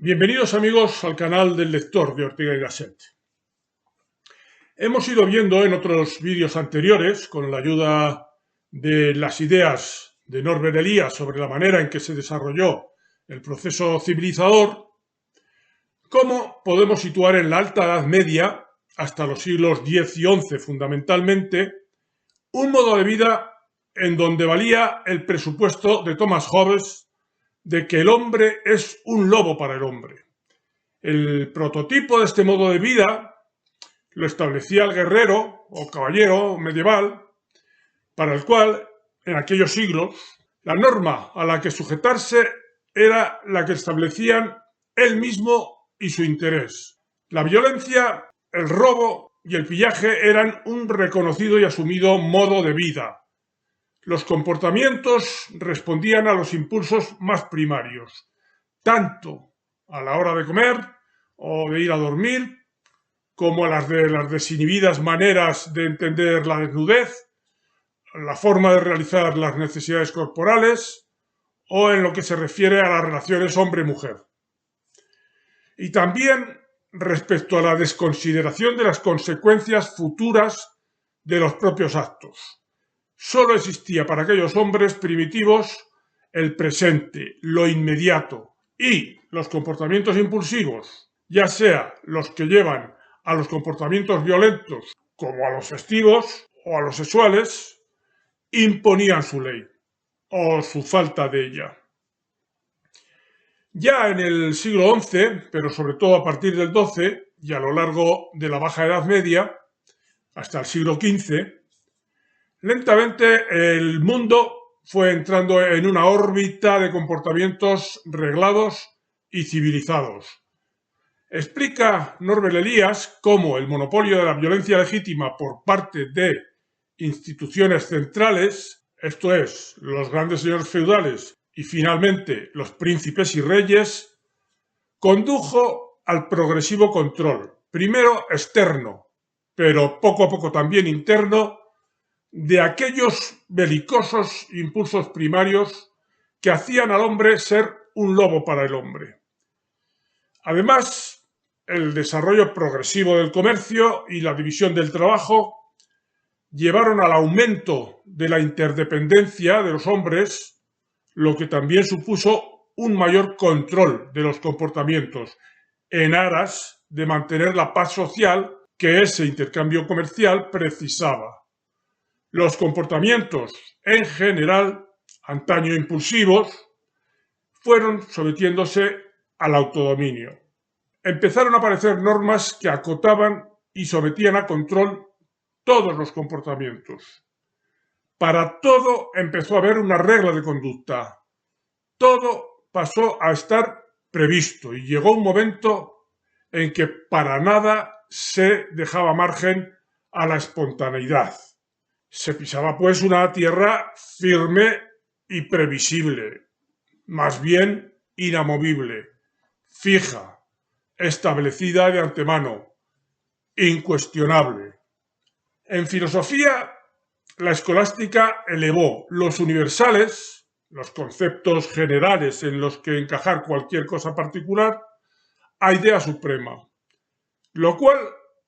Bienvenidos amigos al canal del lector de Ortega y Gasset. Hemos ido viendo en otros vídeos anteriores, con la ayuda de las ideas de Norbert Elias sobre la manera en que se desarrolló el proceso civilizador, cómo podemos situar en la Alta Edad Media, hasta los siglos X y XI fundamentalmente, un modo de vida en donde valía el presupuesto de Thomas Hobbes de que el hombre es un lobo para el hombre. El prototipo de este modo de vida lo establecía el guerrero o caballero medieval, para el cual, en aquellos siglos, la norma a la que sujetarse era la que establecían él mismo y su interés. La violencia, el robo y el pillaje eran un reconocido y asumido modo de vida. Los comportamientos respondían a los impulsos más primarios, tanto a la hora de comer o de ir a dormir, como a las desinhibidas maneras de entender la desnudez, la forma de realizar las necesidades corporales o en lo que se refiere a las relaciones hombre-mujer. Y también respecto a la desconsideración de las consecuencias futuras de los propios actos. Solo existía para aquellos hombres primitivos el presente, lo inmediato, y los comportamientos impulsivos, ya sea los que llevan a los comportamientos violentos, como a los festivos o a los sexuales, imponían su ley, o su falta de ella. Ya en el siglo XI, pero sobre todo a partir del XII, y a lo largo de la Baja Edad Media, hasta el siglo XV, lentamente el mundo fue entrando en una órbita de comportamientos reglados y civilizados. Explica Norbert Elias cómo el monopolio de la violencia legítima por parte de instituciones centrales, esto es, los grandes señores feudales y finalmente los príncipes y reyes, condujo al progresivo control, primero externo, pero poco a poco también interno, de aquellos belicosos impulsos primarios que hacían al hombre ser un lobo para el hombre. Además, el desarrollo progresivo del comercio y la división del trabajo llevaron al aumento de la interdependencia de los hombres, lo que también supuso un mayor control de los comportamientos en aras de mantener la paz social que ese intercambio comercial precisaba. Los comportamientos, en general, antaño impulsivos, fueron sometiéndose al autodominio. Empezaron a aparecer normas que acotaban y sometían a control todos los comportamientos. Para todo empezó a haber una regla de conducta. Todo pasó a estar previsto y llegó un momento en que para nada se dejaba margen a la espontaneidad. Se pisaba pues una tierra firme y previsible, más bien inamovible, fija, establecida de antemano, incuestionable. En filosofía, la escolástica elevó los universales, los conceptos generales en los que encajar cualquier cosa particular, a idea suprema, lo cual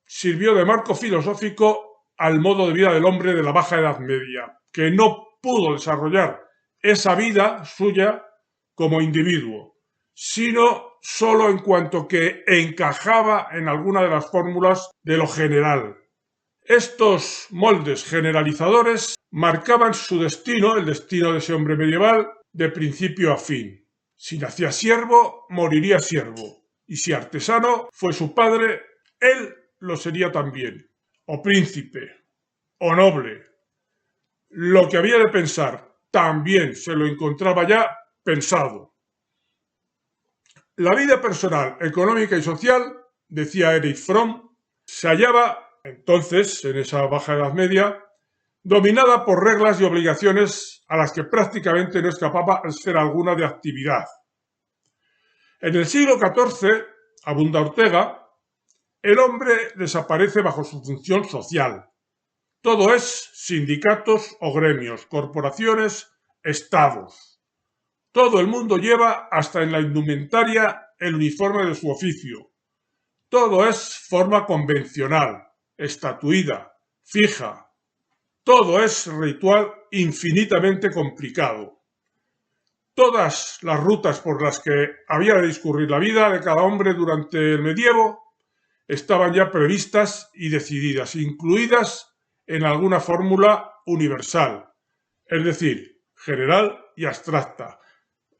sirvió de marco filosófico al modo de vida del hombre de la Baja Edad Media, que no pudo desarrollar esa vida suya como individuo, sino solo en cuanto que encajaba en alguna de las fórmulas de lo general. Estos moldes generalizadores marcaban su destino, el destino de ese hombre medieval, de principio a fin. Si nacía siervo, moriría siervo, y si artesano fue su padre, él lo sería también. O príncipe, o noble. Lo que había de pensar también se lo encontraba ya pensado. La vida personal, económica y social, decía Erich Fromm, se hallaba entonces, en esa Baja Edad Media, dominada por reglas y obligaciones a las que prácticamente no escapaba esfera alguna de actividad. En el siglo XIV, abunda Ortega, el hombre desaparece bajo su función social. Todo es sindicatos o gremios, corporaciones, estados. Todo el mundo lleva, hasta en la indumentaria, el uniforme de su oficio. Todo es forma convencional, estatuida, fija. Todo es ritual infinitamente complicado. Todas las rutas por las que había de discurrir la vida de cada hombre durante el medievo estaban ya previstas y decididas, incluidas en alguna fórmula universal, es decir, general y abstracta.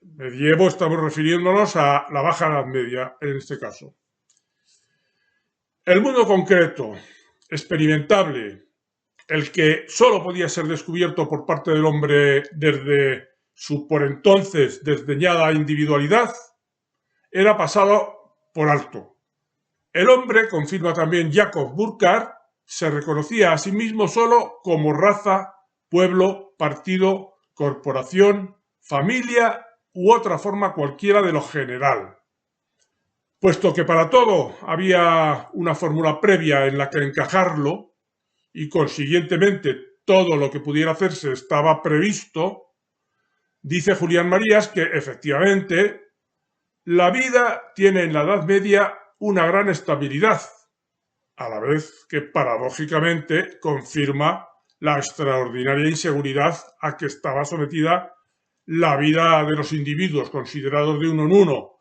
Medievo estamos refiriéndonos a la Baja Edad Media en este caso. El mundo concreto, experimentable, el que solo podía ser descubierto por parte del hombre desde su por entonces desdeñada individualidad, era pasado por alto. El hombre, confirma también Jacob Burckhardt, se reconocía a sí mismo solo como raza, pueblo, partido, corporación, familia u otra forma cualquiera de lo general. Puesto que para todo había una fórmula previa en la que encajarlo y consiguientemente todo lo que pudiera hacerse estaba previsto, dice Julián Marías que efectivamente la vida tiene en la Edad Media una gran estabilidad, a la vez que paradójicamente confirma la extraordinaria inseguridad a que estaba sometida la vida de los individuos considerados de uno en uno,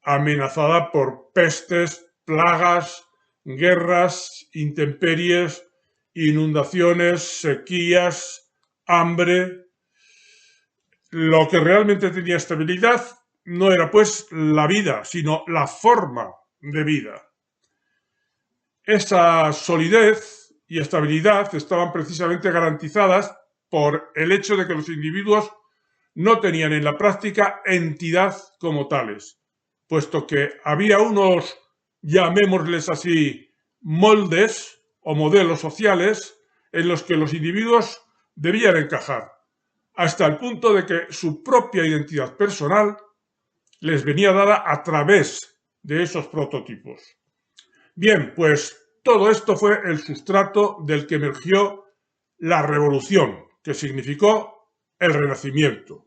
amenazada por pestes, plagas, guerras, intemperies, inundaciones, sequías, hambre. Lo que realmente tenía estabilidad no era pues la vida, sino la forma de vida. Esa solidez y estabilidad estaban precisamente garantizadas por el hecho de que los individuos no tenían en la práctica entidad como tales, puesto que había unos, llamémosles así, moldes o modelos sociales en los que los individuos debían encajar, hasta el punto de que su propia identidad personal les venía dada a través de esos prototipos. Bien, pues todo esto fue el sustrato del que emergió la revolución, que significó el Renacimiento.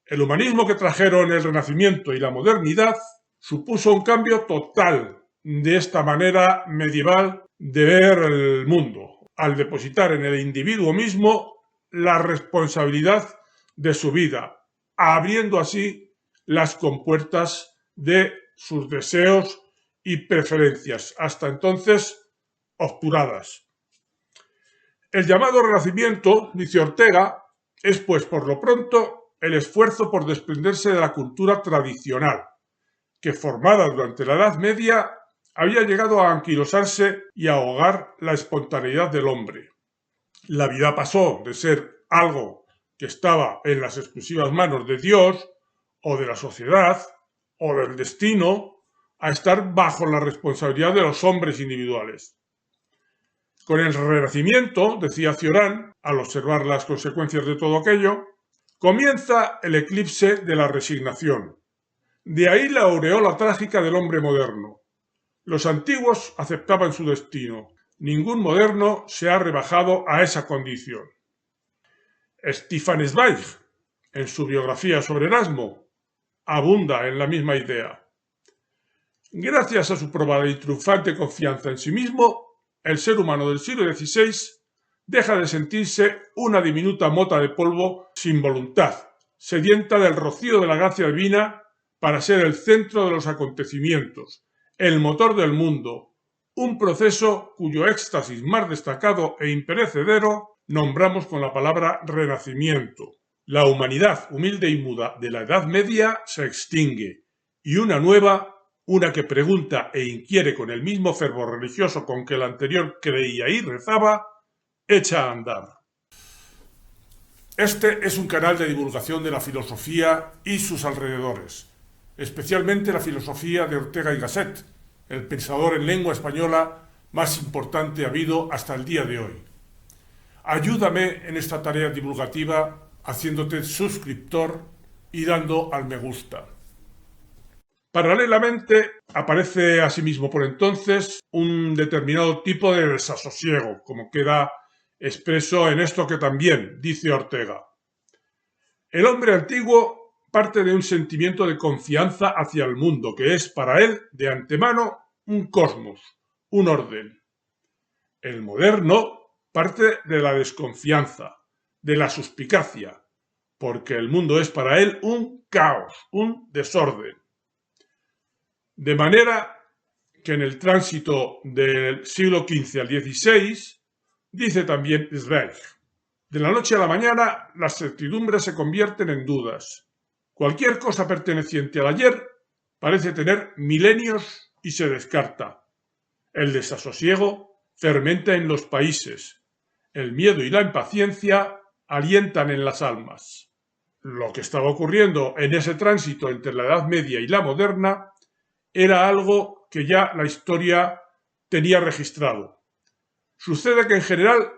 El humanismo que trajeron el Renacimiento y la modernidad supuso un cambio total de esta manera medieval de ver el mundo, al depositar en el individuo mismo la responsabilidad de su vida, abriendo así las compuertas de sus deseos y preferencias, hasta entonces obturadas. El llamado Renacimiento, dice Ortega, es pues por lo pronto el esfuerzo por desprenderse de la cultura tradicional, que formada durante la Edad Media había llegado a anquilosarse y a ahogar la espontaneidad del hombre. La vida pasó de ser algo que estaba en las exclusivas manos de Dios, o de la sociedad, o del destino, a estar bajo la responsabilidad de los hombres individuales. Con el Renacimiento, decía Cioran, al observar las consecuencias de todo aquello, comienza el eclipse de la resignación. De ahí la aureola trágica del hombre moderno. Los antiguos aceptaban su destino. Ningún moderno se ha rebajado a esa condición. Stefan Zweig, en su biografía sobre Erasmo, abunda en la misma idea. Gracias a su probada y triunfante confianza en sí mismo, el ser humano del siglo XVI deja de sentirse una diminuta mota de polvo sin voluntad, sedienta del rocío de la gracia divina para ser el centro de los acontecimientos, el motor del mundo, un proceso cuyo éxtasis más destacado e imperecedero nombramos con la palabra renacimiento. La humanidad humilde y muda de la Edad Media se extingue y una nueva, una que pregunta e inquiere con el mismo fervor religioso con que la anterior creía y rezaba, echa a andar. Este es un canal de divulgación de la filosofía y sus alrededores, especialmente la filosofía de Ortega y Gasset, el pensador en lengua española más importante habido hasta el día de hoy. Ayúdame en esta tarea divulgativa haciéndote suscriptor y dando al me gusta. Paralelamente, aparece asimismo por entonces un determinado tipo de desasosiego, como queda expreso en esto que también dice Ortega. El hombre antiguo parte de un sentimiento de confianza hacia el mundo, que es para él, de antemano, un cosmos, un orden. El moderno parte de la desconfianza, de la suspicacia, porque el mundo es para él un caos, un desorden. De manera que en el tránsito del siglo XV al XVI, dice también Zweig, de la noche a la mañana las certidumbres se convierten en dudas. Cualquier cosa perteneciente al ayer parece tener milenios y se descarta. El desasosiego fermenta en los países. El miedo y la impaciencia alientan en las almas. Lo que estaba ocurriendo en ese tránsito entre la Edad Media y la moderna era algo que ya la historia tenía registrado. Sucede que en general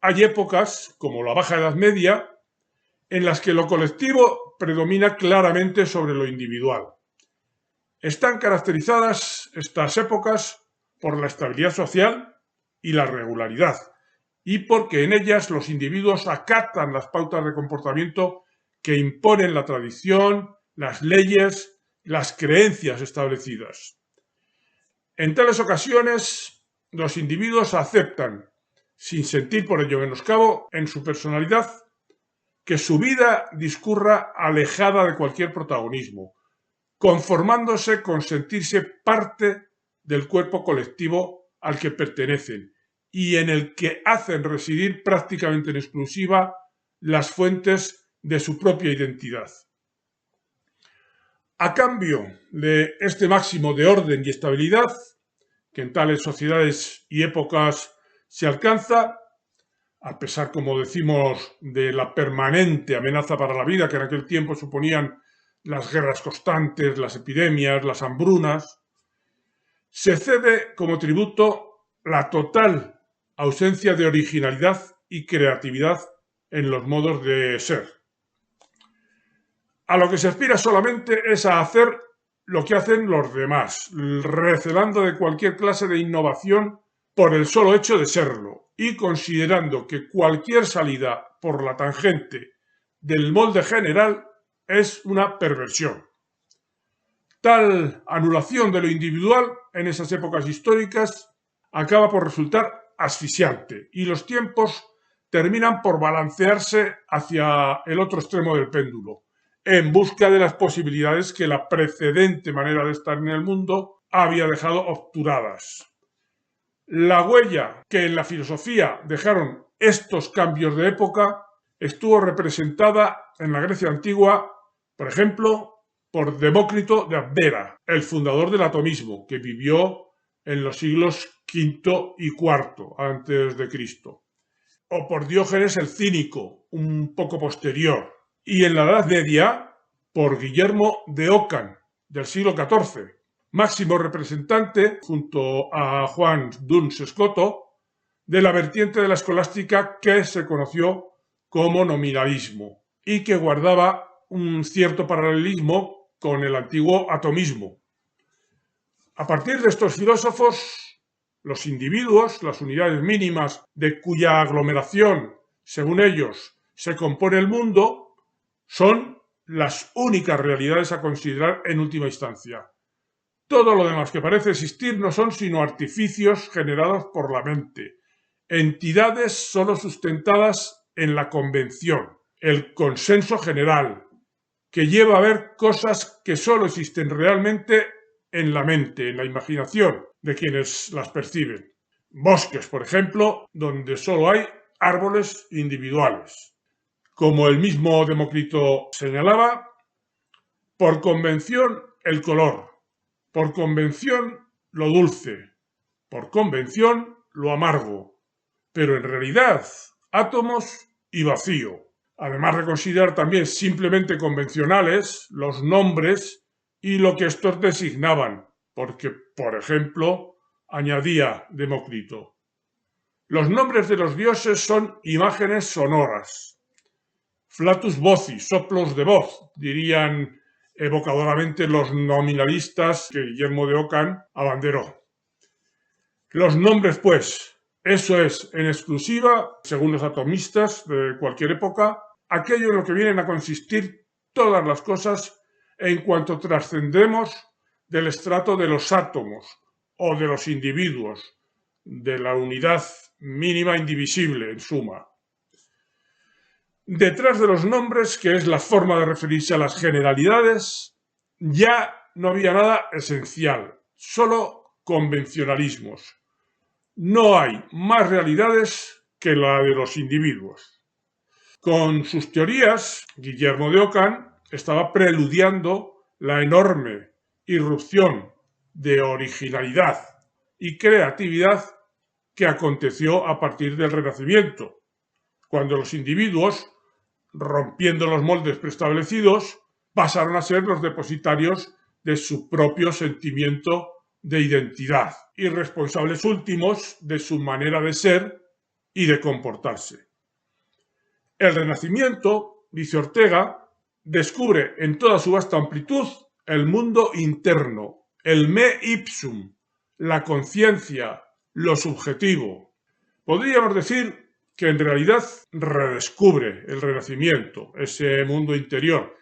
hay épocas, como la Baja Edad Media, en las que lo colectivo predomina claramente sobre lo individual. Están caracterizadas estas épocas por la estabilidad social y la regularidad, y porque en ellas los individuos acatan las pautas de comportamiento que imponen la tradición, las leyes, las creencias establecidas. En tales ocasiones, los individuos aceptan, sin sentir por ello menoscabo en su personalidad, que su vida discurra alejada de cualquier protagonismo, conformándose con sentirse parte del cuerpo colectivo al que pertenecen y en el que hacen residir prácticamente en exclusiva las fuentes de su propia identidad. A cambio de este máximo de orden y estabilidad, que en tales sociedades y épocas se alcanza, a pesar, como decimos, de la permanente amenaza para la vida que en aquel tiempo suponían las guerras constantes, las epidemias, las hambrunas, se cede como tributo la total ausencia de originalidad y creatividad en los modos de ser. A lo que se aspira solamente es a hacer lo que hacen los demás, recelando de cualquier clase de innovación por el solo hecho de serlo y considerando que cualquier salida por la tangente del molde general es una perversión. Tal anulación de lo individual en esas épocas históricas acaba por resultar asfixiante y los tiempos terminan por balancearse hacia el otro extremo del péndulo, en busca de las posibilidades que la precedente manera de estar en el mundo había dejado obturadas. La huella que en la filosofía dejaron estos cambios de época estuvo representada en la Grecia antigua, por ejemplo, por Demócrito de Abdera, el fundador del atomismo, que vivió en los siglos V y IV antes de Cristo, o por Diógenes el Cínico, un poco posterior, y en la Edad Media por Guillermo de Ockham, del siglo XIV, máximo representante, junto a Juan Duns Scoto, de la vertiente de la escolástica que se conoció como nominalismo y que guardaba un cierto paralelismo con el antiguo atomismo. A partir de estos filósofos, los individuos, las unidades mínimas de cuya aglomeración, según ellos, se compone el mundo, son las únicas realidades a considerar en última instancia. Todo lo demás que parece existir no son sino artificios generados por la mente, entidades solo sustentadas en la convención, el consenso general, que lleva a ver cosas que solo existen realmente en la mente, en la imaginación de quienes las perciben. Bosques, por ejemplo, donde solo hay árboles individuales. Como el mismo Demócrito señalaba, por convención el color, por convención lo dulce, por convención lo amargo, pero en realidad átomos y vacío. Además de considerar también simplemente convencionales los nombres y lo que estos designaban, porque, por ejemplo, añadía Demócrito, los nombres de los dioses son imágenes sonoras. Flatus voci, soplos de voz, dirían evocadoramente los nominalistas que Guillermo de Ockham abanderó. Los nombres, pues, eso es, en exclusiva, según los atomistas de cualquier época, aquello en lo que vienen a consistir todas las cosas en cuanto trascendemos del estrato de los átomos o de los individuos, de la unidad mínima indivisible, en suma. Detrás de los nombres, que es la forma de referirse a las generalidades, ya no había nada esencial, solo convencionalismos. No hay más realidades que la de los individuos. Con sus teorías, Guillermo de Ockham estaba preludiando la enorme irrupción de originalidad y creatividad que aconteció a partir del Renacimiento, cuando los individuos, rompiendo los moldes preestablecidos, pasaron a ser los depositarios de su propio sentimiento de identidad y responsables últimos de su manera de ser y de comportarse. El Renacimiento, dice Ortega, descubre en toda su vasta amplitud el mundo interno, el me ipsum, la conciencia, lo subjetivo. Podríamos decir que en realidad redescubre el Renacimiento, ese mundo interior,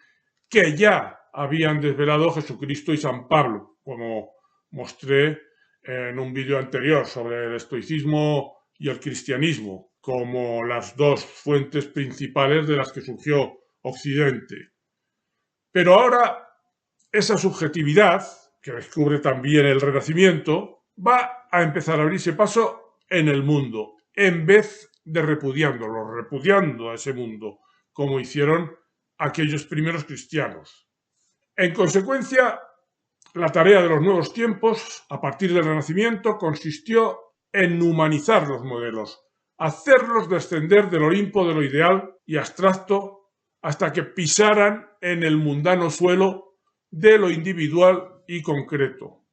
que ya habían desvelado Jesucristo y San Pablo, como mostré en un vídeo anterior sobre el estoicismo y el cristianismo, como las dos fuentes principales de las que surgió Occidente. Pero ahora esa subjetividad, que descubre también el Renacimiento, va a empezar a abrirse paso en el mundo, en vez de repudiando a ese mundo, como hicieron aquellos primeros cristianos. En consecuencia, la tarea de los nuevos tiempos, a partir del Renacimiento, consistió en humanizar los modelos, hacerlos descender del Olimpo de lo ideal y abstracto hasta que pisaran en el mundano suelo de lo individual y concreto.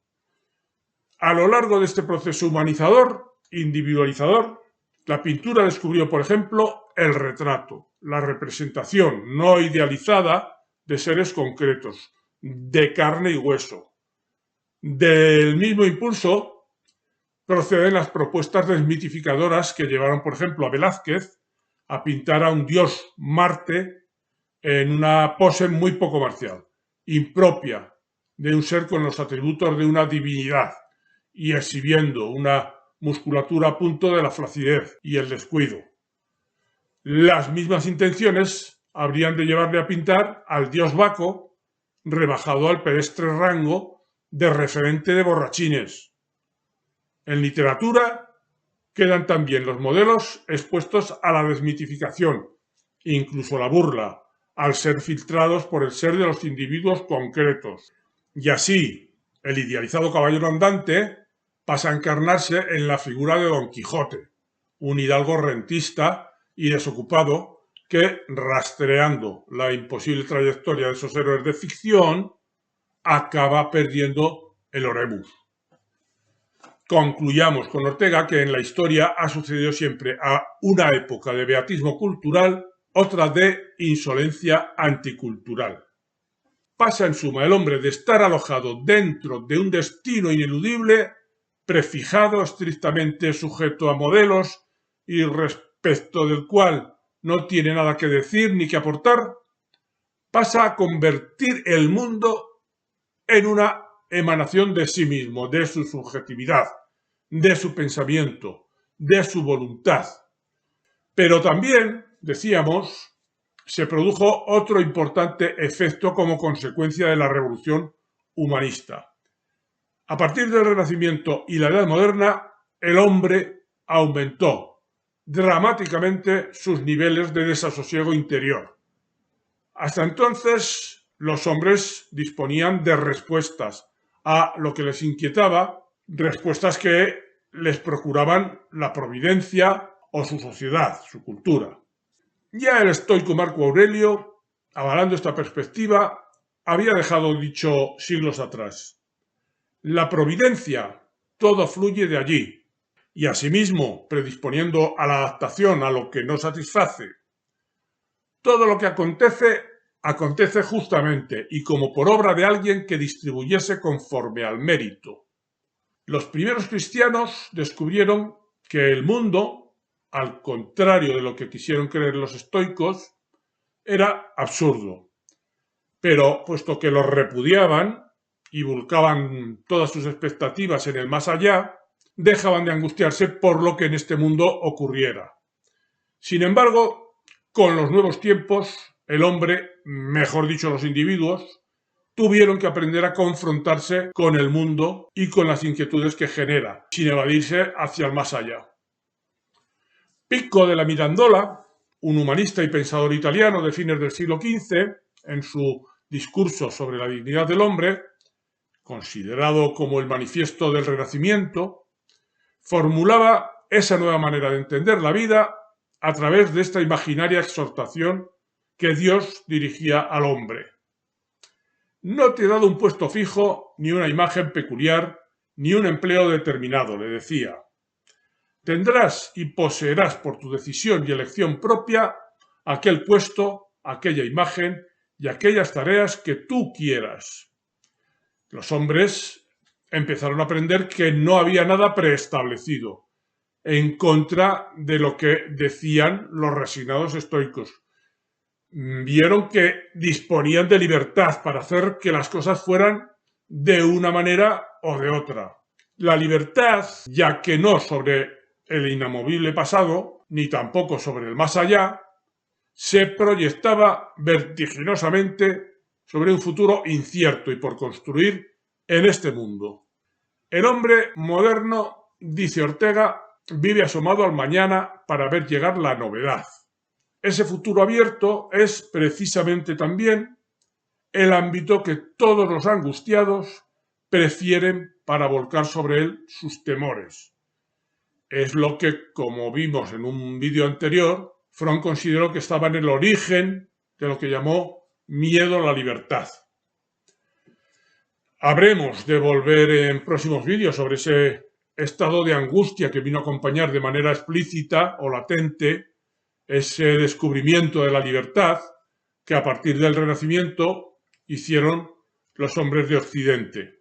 A lo largo de este proceso humanizador, individualizador, la pintura descubrió, por ejemplo, el retrato, la representación no idealizada de seres concretos, de carne y hueso. Del mismo impulso proceden las propuestas desmitificadoras que llevaron, por ejemplo, a Velázquez a pintar a un dios Marte en una pose muy poco marcial, impropia de un ser con los atributos de una divinidad y exhibiendo una musculatura a punto de la flacidez y el descuido. Las mismas intenciones habrían de llevarle a pintar al dios Baco, rebajado al pedestre rango de referente de borrachines. En literatura quedan también los modelos expuestos a la desmitificación, incluso la burla, al ser filtrados por el ser de los individuos concretos. Y así, el idealizado caballero andante pasa a encarnarse en la figura de Don Quijote, un hidalgo rentista y desocupado que, rastreando la imposible trayectoria de esos héroes de ficción, acaba perdiendo el oremus. Concluyamos con Ortega que en la historia ha sucedido siempre a una época de beatismo cultural, otra de insolencia anticultural. Pasa en suma el hombre de estar alojado dentro de un destino ineludible, prefijado, estrictamente sujeto a modelos y respecto del cual no tiene nada que decir ni que aportar, pasa a convertir el mundo en una emanación de sí mismo, de su subjetividad, de su pensamiento, de su voluntad. Pero también, decíamos, se produjo otro importante efecto como consecuencia de la revolución humanista. A partir del Renacimiento y la Edad Moderna, el hombre aumentó dramáticamente sus niveles de desasosiego interior. Hasta entonces, los hombres disponían de respuestas a lo que les inquietaba, respuestas que les procuraban la providencia o su sociedad, su cultura. Ya el estoico Marco Aurelio, avalando esta perspectiva, había dejado dicho siglos atrás: la providencia, todo fluye de allí, y asimismo predisponiendo a la adaptación a lo que no satisface. Todo lo que acontece justamente y como por obra de alguien que distribuyese conforme al mérito. Los primeros cristianos descubrieron que el mundo, al contrario de lo que quisieron creer los estoicos, era absurdo. pero puesto que los repudiaban y volcaban todas sus expectativas en el más allá, dejaban de angustiarse por lo que en este mundo ocurriera. Sin embargo, con los nuevos tiempos, el hombre, mejor dicho los individuos, tuvieron que aprender a confrontarse con el mundo y con las inquietudes que genera, sin evadirse hacia el más allá. Pico della Mirandola, un humanista y pensador italiano de fines del siglo XV, en su discurso sobre la dignidad del hombre, considerado como el manifiesto del Renacimiento, formulaba esa nueva manera de entender la vida a través de esta imaginaria exhortación que Dios dirigía al hombre. No te he dado un puesto fijo, ni una imagen peculiar, ni un empleo determinado, le decía. Tendrás y poseerás por tu decisión y elección propia aquel puesto, aquella imagen y aquellas tareas que tú quieras. Los hombres empezaron a aprender que no había nada preestablecido, en contra de lo que decían los resignados estoicos. Vieron que disponían de libertad para hacer que las cosas fueran de una manera o de otra. La libertad, ya que no sobre el inamovible pasado, ni tampoco sobre el más allá, se proyectaba vertiginosamente sobre un futuro incierto y por construir en este mundo. El hombre moderno, dice Ortega, vive asomado al mañana para ver llegar la novedad. Ese futuro abierto es precisamente también el ámbito que todos los angustiados prefieren para volcar sobre él sus temores. Es lo que, como vimos en un vídeo anterior, Fromm consideró que estaba en el origen de lo que llamó miedo a la libertad. Habremos de volver en próximos vídeos sobre ese estado de angustia que vino a acompañar de manera explícita o latente ese descubrimiento de la libertad que a partir del Renacimiento hicieron los hombres de Occidente.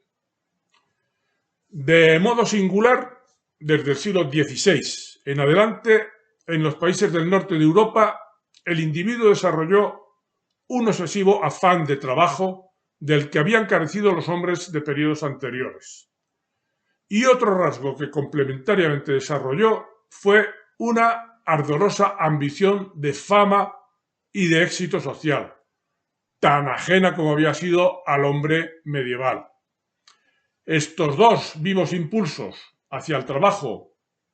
De modo singular, desde el siglo XVI en adelante, en los países del norte de Europa, el individuo desarrolló un obsesivo afán de trabajo del que habían carecido los hombres de periodos anteriores. Y otro rasgo que complementariamente desarrolló fue una ardorosa ambición de fama y de éxito social, tan ajena como había sido al hombre medieval. Estos dos vivos impulsos hacia el trabajo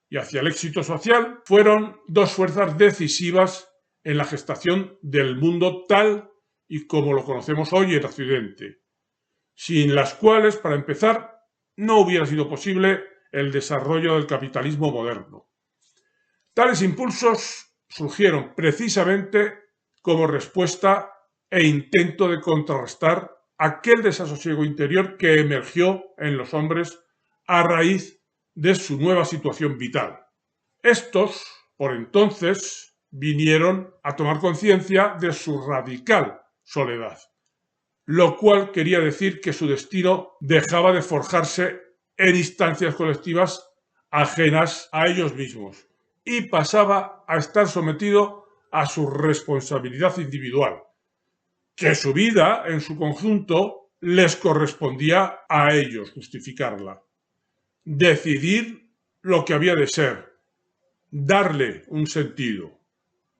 y hacia el éxito social fueron dos fuerzas decisivas en la gestación del mundo tal y como lo conocemos hoy en Occidente, sin las cuales, para empezar, no hubiera sido posible el desarrollo del capitalismo moderno. Tales impulsos surgieron precisamente como respuesta e intento de contrarrestar aquel desasosiego interior que emergió en los hombres a raíz de su nueva situación vital. Estos, por entonces, vinieron a tomar conciencia de su radical soledad, lo cual quería decir que su destino dejaba de forjarse en instancias colectivas ajenas a ellos mismos y pasaba a estar sometido a su responsabilidad individual, que su vida en su conjunto les correspondía a ellos justificarla, decidir lo que había de ser, darle un sentido.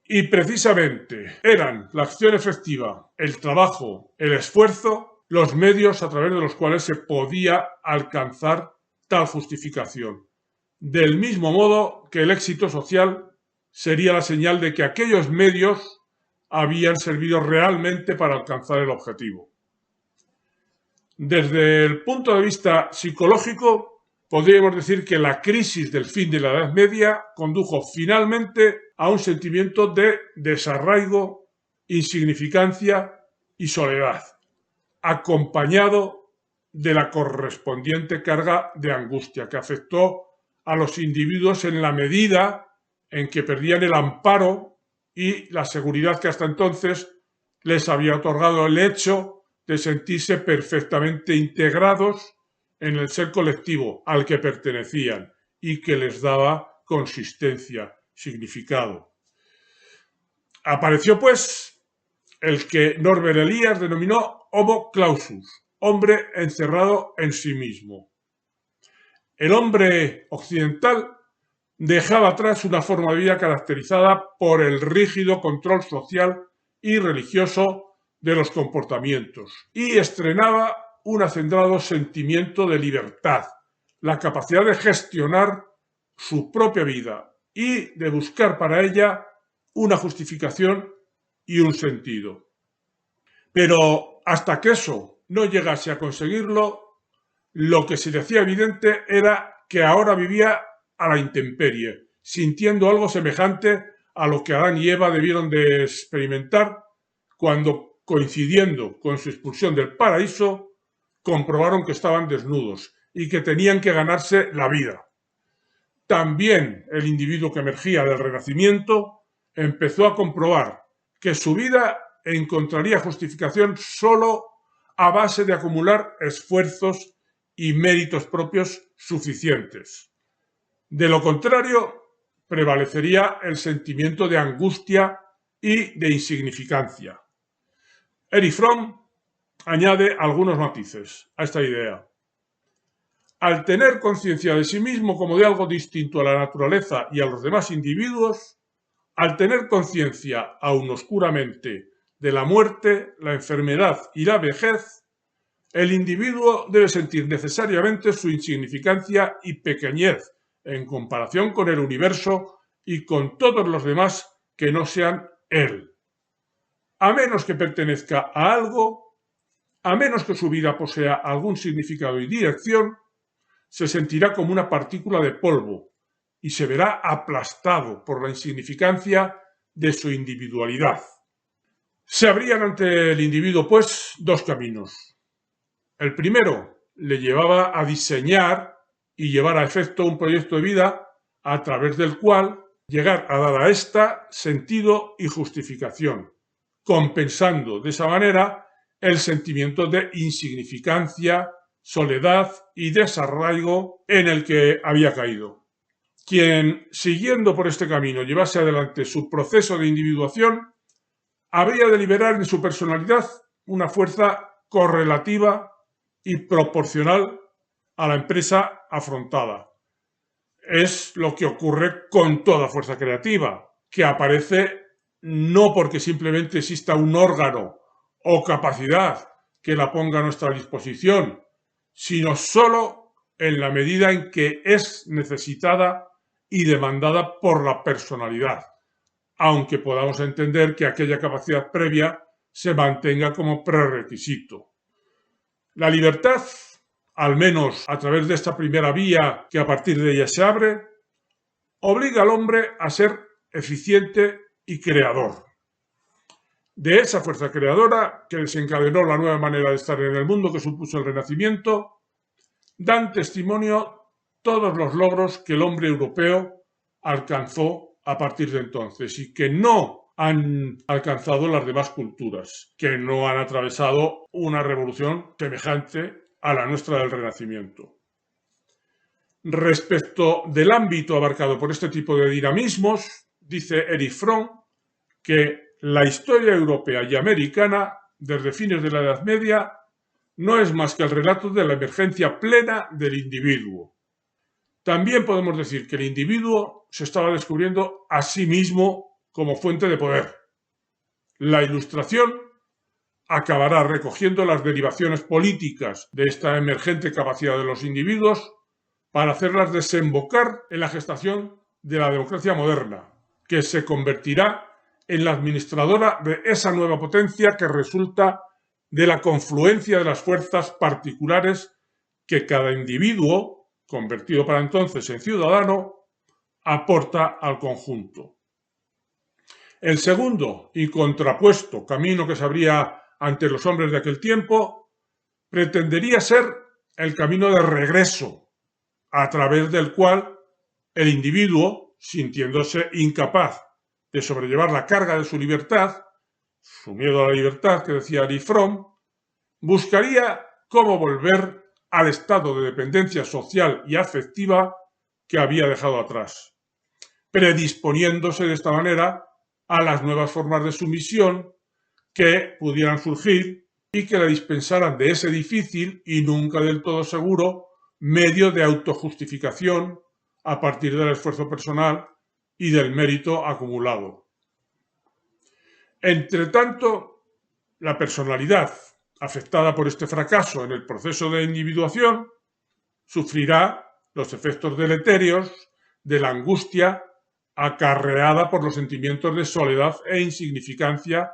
Y precisamente eran la acción efectiva, el trabajo, el esfuerzo, los medios a través de los cuales se podía alcanzar tal justificación. Del mismo modo que el éxito social sería la señal de que aquellos medios habían servido realmente para alcanzar el objetivo. Desde el punto de vista psicológico, podríamos decir que la crisis del fin de la Edad Media condujo finalmente a un sentimiento de desarraigo, insignificancia y soledad, acompañado de la correspondiente carga de angustia que afectó a los individuos en la medida en que perdían el amparo y la seguridad que hasta entonces les había otorgado el hecho de sentirse perfectamente integrados en el ser colectivo al que pertenecían y que les daba consistencia, significado. Apareció, pues, el que Norbert Elias denominó homo clausus, hombre encerrado en sí mismo. El hombre occidental dejaba atrás una forma de vida caracterizada por el rígido control social y religioso de los comportamientos y estrenaba un acendrado sentimiento de libertad, la capacidad de gestionar su propia vida y de buscar para ella una justificación y un sentido. Pero hasta que eso no llegase a conseguirlo, lo que se le hacía evidente era que ahora vivía a la intemperie, sintiendo algo semejante a lo que Adán y Eva debieron de experimentar cuando, coincidiendo con su expulsión del paraíso, comprobaron que estaban desnudos y que tenían que ganarse la vida. También el individuo que emergía del Renacimiento empezó a comprobar que su vida encontraría justificación solo a base de acumular esfuerzos y méritos propios suficientes. De lo contrario, prevalecería el sentimiento de angustia y de insignificancia. Erich Fromm añade algunos matices a esta idea. Al tener conciencia de sí mismo como de algo distinto a la naturaleza y a los demás individuos, al tener conciencia aún oscuramente de la muerte, la enfermedad y la vejez, el individuo debe sentir necesariamente su insignificancia y pequeñez en comparación con el universo y con todos los demás que no sean él. A menos que pertenezca a algo, a menos que su vida posea algún significado y dirección, se sentirá como una partícula de polvo y se verá aplastado por la insignificancia de su individualidad. Se abrían ante el individuo, pues, dos caminos. El primero le llevaba a diseñar y llevar a efecto un proyecto de vida a través del cual llegar a dar a ésta sentido y justificación, compensando de esa manera el sentimiento de insignificancia, soledad y desarraigo en el que había caído. Quien, siguiendo por este camino, llevase adelante su proceso de individuación, habría de liberar en su personalidad una fuerza correlativa y proporcional a la empresa afrontada. Es lo que ocurre con toda fuerza creativa, que aparece no porque simplemente exista un órgano o capacidad que la ponga a nuestra disposición, sino solo en la medida en que es necesitada y demandada por la personalidad, aunque podamos entender que aquella capacidad previa se mantenga como prerequisito. La libertad, al menos a través de esta primera vía que a partir de ella se abre, obliga al hombre a ser eficiente y creador. De esa fuerza creadora que desencadenó la nueva manera de estar en el mundo que supuso el Renacimiento, dan testimonio todos los logros que el hombre europeo alcanzó a partir de entonces y que no han alcanzado las demás culturas, que no han atravesado una revolución semejante a la nuestra del Renacimiento. Respecto del ámbito abarcado por este tipo de dinamismos, dice Erich Fromm que la historia europea y americana, desde fines de la Edad Media, no es más que el relato de la emergencia plena del individuo. También podemos decir que el individuo se estaba descubriendo a sí mismo como fuente de poder. La Ilustración acabará recogiendo las derivaciones políticas de esta emergente capacidad de los individuos para hacerlas desembocar en la gestación de la democracia moderna, que se convertirá en la administradora de esa nueva potencia que resulta de la confluencia de las fuerzas particulares que cada individuo, convertido para entonces en ciudadano, aporta al conjunto. El segundo y contrapuesto camino que se abría ante los hombres de aquel tiempo pretendería ser el camino de regreso, a través del cual el individuo, sintiéndose incapaz de sobrellevar la carga de su libertad, su miedo a la libertad, que decía Erich Fromm, buscaría cómo volver al estado de dependencia social y afectiva que había dejado atrás, predisponiéndose de esta manera a las nuevas formas de sumisión que pudieran surgir y que la dispensaran de ese difícil y nunca del todo seguro medio de autojustificación a partir del esfuerzo personal y del mérito acumulado. Entre tanto, la personalidad afectada por este fracaso en el proceso de individuación sufrirá los efectos deletéreos de la angustia acarreada por los sentimientos de soledad e insignificancia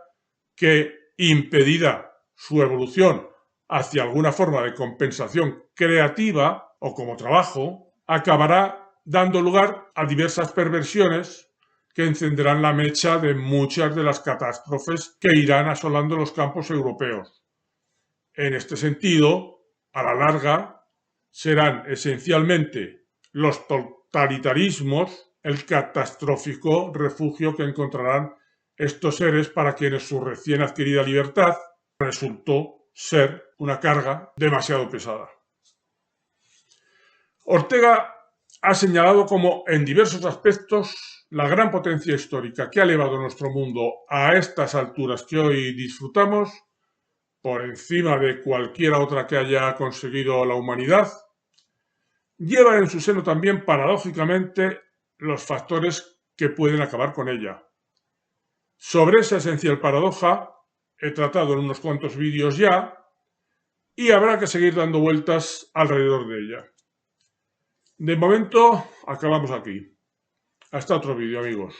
que, impedida su evolución hacia alguna forma de compensación creativa o como trabajo, acabará dando lugar a diversas perversiones que encenderán la mecha de muchas de las catástrofes que irán asolando los campos europeos. En este sentido, a la larga, serán esencialmente los totalitarismos el catastrófico refugio que encontrarán estos seres para quienes su recién adquirida libertad resultó ser una carga demasiado pesada. Ortega ha señalado como en diversos aspectos la gran potencia histórica que ha elevado nuestro mundo a estas alturas que hoy disfrutamos, por encima de cualquier otra que haya conseguido la humanidad, lleva en su seno también, paradójicamente, los factores que pueden acabar con ella. Sobre esa esencial paradoja he tratado en unos cuantos vídeos ya y habrá que seguir dando vueltas alrededor de ella. De momento, acabamos aquí. Hasta otro vídeo, amigos.